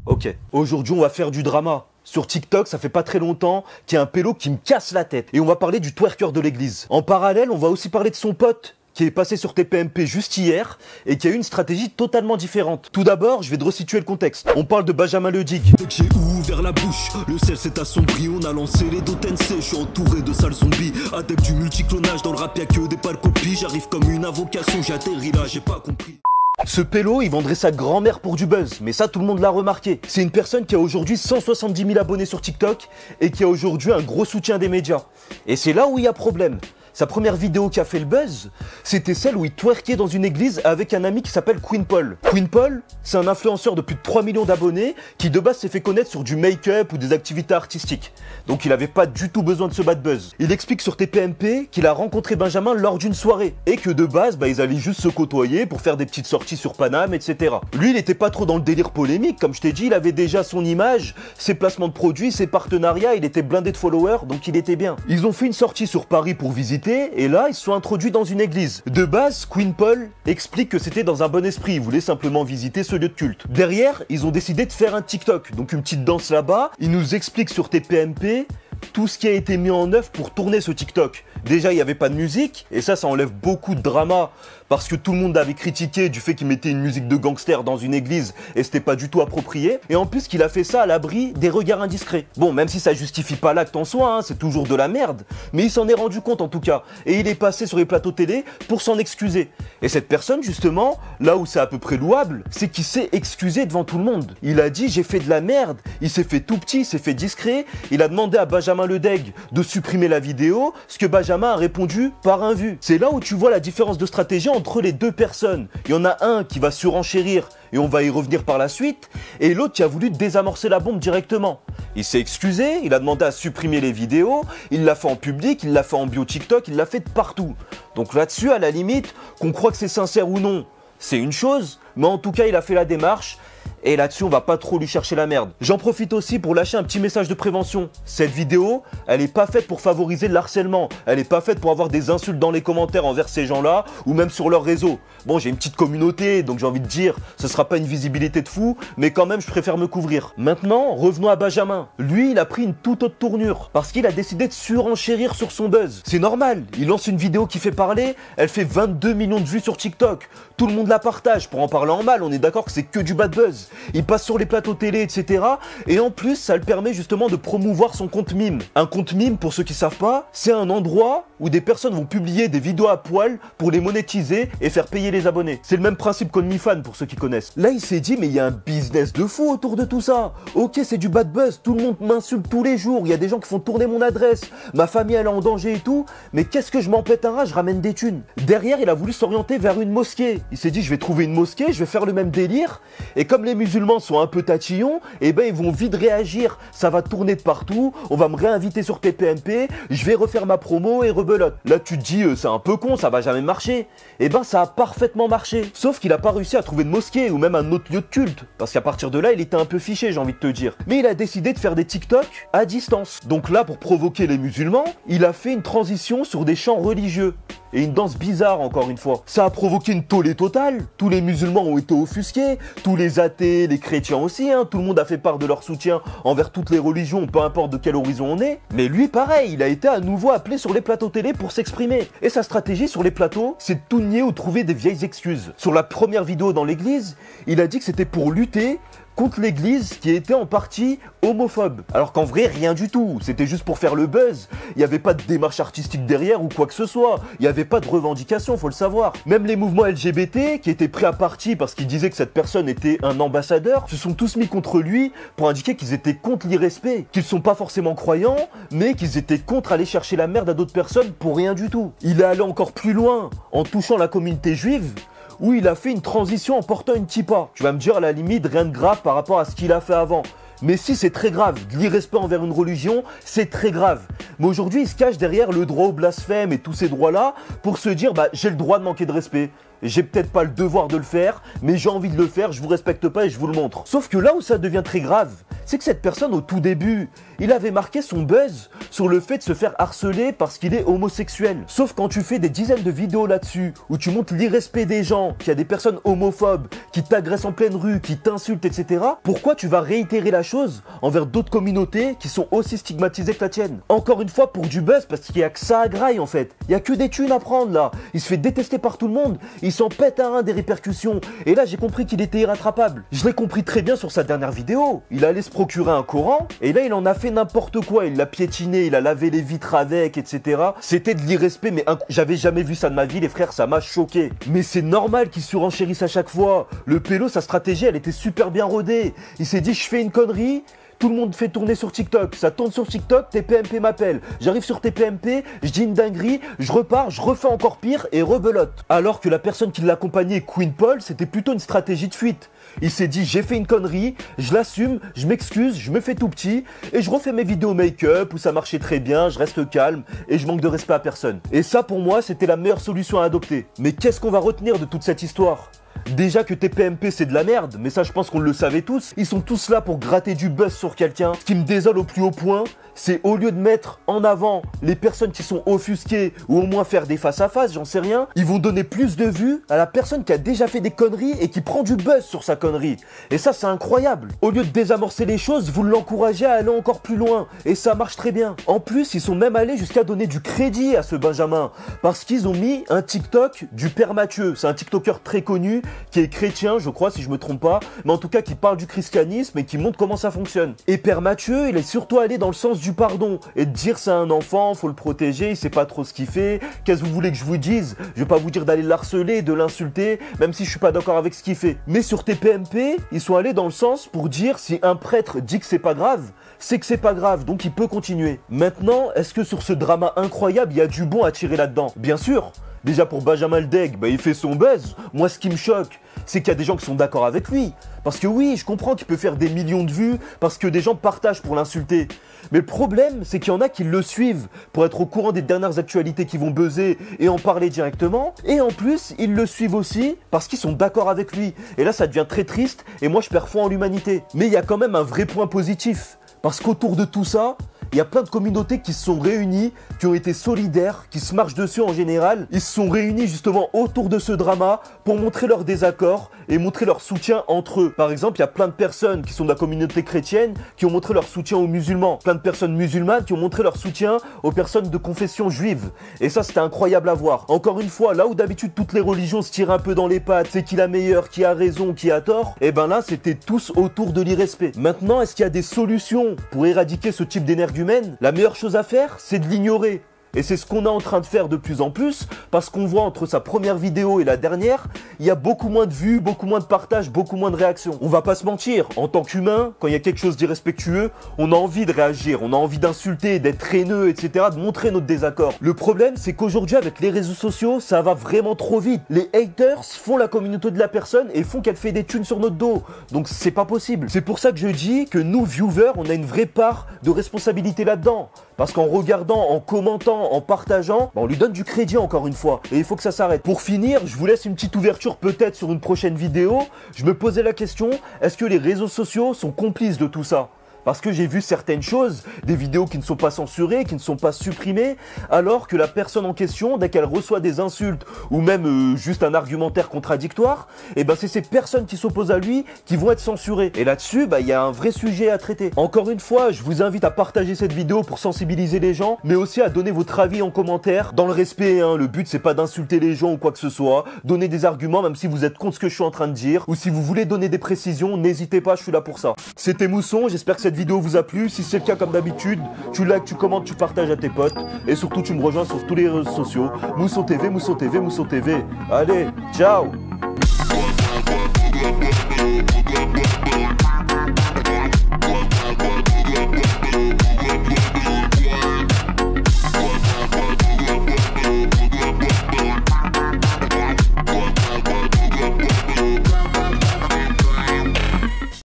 Ok, aujourd'hui on va faire du drama. Sur TikTok, ça fait pas très longtemps qu'il y a un pélo qui me casse la tête. Et on va parler du twerker de l'église. En parallèle, on va aussi parler de son pote qui est passé sur TPMP juste hier et qui a eu une stratégie totalement différente. Tout d'abord, je vais te resituer le contexte. On parle de Benjamin Ledig. Dès que j'ai ouvert la bouche, le ciel s'est assombri. On a lancé les Dotense, je suis entouré de sales zombies. Adepte du multiclonage, dans le rap y'a que des pâles copies. J'arrive comme une invocation, j'ai atterri là, j'ai pas compris. Ce pélo, il vendrait sa grand-mère pour du buzz, mais ça tout le monde l'a remarqué. C'est une personne qui a aujourd'hui 170 000 abonnés sur TikTok et qui a aujourd'hui un gros soutien des médias. Et c'est là où il y a problème. Sa première vidéo qui a fait le buzz, c'était celle où il twerkait dans une église avec un ami qui s'appelle Queen Paul. Queen Paul, c'est un influenceur de plus de 3 millions d'abonnés qui de base s'est fait connaître sur du make-up ou des activités artistiques. Donc il n'avait pas du tout besoin de ce bad buzz. Il explique sur TPMP qu'il a rencontré Benjamin lors d'une soirée et que de base, ils allaient juste se côtoyer pour faire des petites sorties sur Paname, etc. Lui, il n'était pas trop dans le délire polémique, comme je t'ai dit, il avait déjà son image, ses placements de produits, ses partenariats, il était blindé de followers, donc il était bien. Ils ont fait une sortie sur Paris pour visiter. Et là, ils se sont introduits dans une église. De base, Queen Paul explique que c'était dans un bon esprit, il voulait simplement visiter ce lieu de culte. Derrière, ils ont décidé de faire un TikTok, donc une petite danse là-bas. Ils nous expliquent sur TPMP tout ce qui a été mis en œuvre pour tourner ce TikTok. Déjà, il n'y avait pas de musique, et ça enlève beaucoup de drama, parce que tout le monde avait critiqué du fait qu'il mettait une musique de gangster dans une église, et c'était pas du tout approprié. Et en plus, qu'il a fait ça à l'abri des regards indiscrets. Bon, même si ça justifie pas l'acte en soi, c'est toujours de la merde, mais il s'en est rendu compte en tout cas, et il est passé sur les plateaux télé pour s'en excuser. Et cette personne, justement, là où c'est à peu près louable, c'est qu'il s'est excusé devant tout le monde. Il a dit « j'ai fait de la merde », il s'est fait tout petit, il s'est fait discret, il a demandé à Benjamin Ledig de supprimer la vidéo, ce que Benjamin a répondu par un vu. C'est là où tu vois la différence de stratégie entre les deux personnes. Il y en a un qui va surenchérir et on va y revenir par la suite, et l'autre qui a voulu désamorcer la bombe directement. Il s'est excusé, il a demandé à supprimer les vidéos, il l'a fait en public, il l'a fait en bio TikTok, il l'a fait de partout. Donc là-dessus, à la limite, qu'on croit que c'est sincère ou non, c'est une chose, mais en tout cas, il a fait la démarche. Et là-dessus, on va pas trop lui chercher la merde. J'en profite aussi pour lâcher un petit message de prévention. Cette vidéo, elle est pas faite pour favoriser le harcèlement. Elle est pas faite pour avoir des insultes dans les commentaires envers ces gens-là, ou même sur leur réseau. Bon, j'ai une petite communauté, donc j'ai envie de dire, ce sera pas une visibilité de fou, mais quand même, je préfère me couvrir. Maintenant, revenons à Benjamin. Lui, il a pris une toute autre tournure, parce qu'il a décidé de surenchérir sur son buzz. C'est normal, il lance une vidéo qui fait parler, elle fait 22 millions de vues sur TikTok. Tout le monde la partage, pour en parler en mal, on est d'accord que c'est que du bad buzz. Il passe sur les plateaux télé, etc. Et en plus, ça le permet justement de promouvoir son compte mime. Un compte mime, pour ceux qui savent pas, c'est un endroit où des personnes vont publier des vidéos à poil pour les monétiser et faire payer les abonnés. C'est le même principe qu'OnlyFans pour ceux qui connaissent. Là, il s'est dit, mais il y a un business de fou autour de tout ça. Ok, c'est du bad buzz, tout le monde m'insulte tous les jours, il y a des gens qui font tourner mon adresse, ma famille elle est en danger et tout, mais qu'est-ce que je m'en pète un rat, je ramène des thunes. Derrière, il a voulu s'orienter vers une mosquée. Il s'est dit, je vais trouver une mosquée, je vais faire le même délire, et comme les musulmans sont un peu tatillons, et ben ils vont vite réagir, ça va tourner de partout, on va me réinviter sur TPMP, je vais refaire ma promo et rebelote. Là tu te dis c'est un peu con, ça va jamais marcher. Et ben ça a parfaitement marché, sauf qu'il a pas réussi à trouver de mosquée ou même un autre lieu de culte, parce qu'à partir de là il était un peu fiché, j'ai envie de te dire. Mais il a décidé de faire des TikTok à distance. Donc là pour provoquer les musulmans, il a fait une transition sur des chants religieux. Et une danse bizarre encore une fois. Ça a provoqué une tollée totale, tous les musulmans ont été offusqués, tous les athées, les chrétiens aussi, tout le monde a fait part de leur soutien envers toutes les religions, peu importe de quel horizon on est. Mais lui pareil, il a été à nouveau appelé sur les plateaux télé pour s'exprimer. Et sa stratégie sur les plateaux, c'est de tout nier ou trouver des vieilles excuses. Sur la première vidéo dans l'église, il a dit que c'était pour lutter contre l'église qui était en partie homophobe. Alors qu'en vrai, rien du tout. C'était juste pour faire le buzz. Il n'y avait pas de démarche artistique derrière ou quoi que ce soit. Il n'y avait pas de revendication, faut le savoir. Même les mouvements LGBT, qui étaient pris à partie parce qu'ils disaient que cette personne était un ambassadeur, se sont tous mis contre lui pour indiquer qu'ils étaient contre l'irrespect. Qu'ils sont pas forcément croyants, mais qu'ils étaient contre aller chercher la merde à d'autres personnes pour rien du tout. Il est allé encore plus loin, en touchant la communauté juive, où il a fait une transition en portant une kippa. Tu vas me dire, à la limite, rien de grave par rapport à ce qu'il a fait avant. Mais si, c'est très grave. De l'irrespect envers une religion, c'est très grave. Mais aujourd'hui, il se cache derrière le droit au blasphème et tous ces droits-là pour se dire, j'ai le droit de manquer de respect. J'ai peut-être pas le devoir de le faire, mais j'ai envie de le faire, je vous respecte pas et je vous le montre. Sauf que là où ça devient très grave, c'est que cette personne, au tout début, il avait marqué son buzz sur le fait de se faire harceler parce qu'il est homosexuel. Sauf quand tu fais des dizaines de vidéos là-dessus, où tu montres l'irrespect des gens, qu'il y a des personnes homophobes qui t'agressent en pleine rue, qui t'insultent, etc., pourquoi tu vas réitérer la chose envers d'autres communautés qui sont aussi stigmatisées que la tienne? Encore une fois, pour du buzz, parce qu'il n'y a que ça à graille en fait. Il n'y a que des thunes à prendre là. Il se fait détester par tout le monde, il s'en pète à un des répercussions. Et là, j'ai compris qu'il était irrattrapable. Je l'ai compris très bien sur sa dernière vidéo. Il allait se procurer un Coran, et là, il en a fait n'importe quoi. Il l'a piétiné, il a lavé les vitres avec, etc. C'était de l'irrespect, mais j'avais jamais vu ça de ma vie, les frères, ça m'a choqué. Mais c'est normal qu'il surenchérisse à chaque fois. Le pélo, sa stratégie, elle était super bien rodée. Il s'est dit, je fais une connerie, tout le monde fait tourner sur TikTok, ça tourne sur TikTok, TPMP m'appelle. J'arrive sur TPMP, je dis une dinguerie, je repars, je refais encore pire et rebelote. Alors que la personne qui l'accompagnait, Queen Paul, c'était plutôt une stratégie de fuite. Il s'est dit, j'ai fait une connerie, je l'assume, je m'excuse, je me fais tout petit et je refais mes vidéos make-up où ça marchait très bien, je reste calme et je manque de respect à personne. Et ça, pour moi, c'était la meilleure solution à adopter. Mais qu'est-ce qu'on va retenir de toute cette histoire ? Déjà que TPMP c'est de la merde, mais ça je pense qu'on le savait tous. Ils sont tous là pour gratter du buzz sur quelqu'un. Ce qui me désole au plus haut point, c'est au lieu de mettre en avant les personnes qui sont offusquées ou au moins faire des face-à-face, j'en sais rien, ils vont donner plus de vues à la personne qui a déjà fait des conneries et qui prend du buzz sur sa connerie. Et ça c'est incroyable. Au lieu de désamorcer les choses, vous l'encouragez à aller encore plus loin. Et ça marche très bien. En plus, ils sont même allés jusqu'à donner du crédit à ce Benjamin. Parce qu'ils ont mis un TikTok du Père Mathieu. C'est un TikToker très connu qui est chrétien, je crois, si je me trompe pas, mais en tout cas qui parle du christianisme et qui montre comment ça fonctionne. Et Père Mathieu, il est surtout allé dans le sens du pardon et de dire c'est un enfant, faut le protéger, il sait pas trop ce qu'il fait, qu'est-ce que vous voulez que je vous dise? Je vais pas vous dire d'aller l'harceler, de l'insulter, même si je suis pas d'accord avec ce qu'il fait. Mais sur TPMP, ils sont allés dans le sens pour dire si un prêtre dit que c'est pas grave, c'est que c'est pas grave, donc il peut continuer. Maintenant, est-ce que sur ce drama incroyable, il y a du bon à tirer là-dedans? Bien sûr. Déjà pour Benjamin Ledeg, il fait son buzz. Moi, ce qui me choque, c'est qu'il y a des gens qui sont d'accord avec lui. Parce que oui, je comprends qu'il peut faire des millions de vues parce que des gens partagent pour l'insulter. Mais le problème, c'est qu'il y en a qui le suivent pour être au courant des dernières actualités qui vont buzzer et en parler directement. Et en plus, ils le suivent aussi parce qu'ils sont d'accord avec lui. Et là, ça devient très triste et moi, je perds foi en l'humanité. Mais il y a quand même un vrai point positif. Parce qu'autour de tout ça, il y a plein de communautés qui se sont réunies, qui ont été solidaires, qui se marchent dessus en général. Ils se sont réunis justement autour de ce drama pour montrer leur désaccord et montrer leur soutien entre eux. Par exemple, il y a plein de personnes qui sont de la communauté chrétienne qui ont montré leur soutien aux musulmans. Plein de personnes musulmanes qui ont montré leur soutien aux personnes de confession juive. Et ça, c'était incroyable à voir. Encore une fois, là où d'habitude toutes les religions se tirent un peu dans les pattes, c'est qui la meilleure, qui a raison, qui a tort, et ben là, c'était tous autour de l'irrespect. Maintenant, est-ce qu'il y a des solutions pour éradiquer ce type d'énergie humaine? La meilleure chose à faire, c'est de l'ignorer. Et c'est ce qu'on est en train de faire de plus en plus, parce qu'on voit entre sa première vidéo et la dernière, il y a beaucoup moins de vues, beaucoup moins de partages, beaucoup moins de réactions. On va pas se mentir, en tant qu'humain, quand il y a quelque chose d'irrespectueux, on a envie de réagir, on a envie d'insulter, d'être haineux, etc., de montrer notre désaccord. Le problème, c'est qu'aujourd'hui, avec les réseaux sociaux, ça va vraiment trop vite. Les haters font la communauté de la personne et font qu'elle fait des thunes sur notre dos. Donc c'est pas possible. C'est pour ça que je dis que nous, viewers, on a une vraie part de responsabilité là-dedans. Parce qu'en regardant, en commentant, en partageant, on lui donne du crédit encore une fois. Et il faut que ça s'arrête. Pour finir, je vous laisse une petite ouverture peut-être sur une prochaine vidéo. Je me posais la question, est-ce que les réseaux sociaux sont complices de tout ça ? Parce que j'ai vu certaines choses, des vidéos qui ne sont pas censurées, qui ne sont pas supprimées, alors que la personne en question, dès qu'elle reçoit des insultes ou même juste un argumentaire contradictoire, et ben c'est ces personnes qui s'opposent à lui qui vont être censurées. Et là-dessus, il y a un vrai sujet à traiter. Encore une fois, je vous invite à partager cette vidéo pour sensibiliser les gens, mais aussi à donner votre avis en commentaire, dans le respect. Le but, c'est pas d'insulter les gens ou quoi que ce soit. Donnez des arguments, même si vous êtes contre ce que je suis en train de dire, ou si vous voulez donner des précisions, n'hésitez pas, je suis là pour ça. C'était Mousson, j'espère que cette vidéo vous a plu. Si c'est le cas, comme d'habitude, tu likes, tu commentes, tu partages à tes potes. Et surtout, tu me rejoins sur tous les réseaux sociaux. Mousson TV, Mousson TV, Mousson TV. Allez, ciao!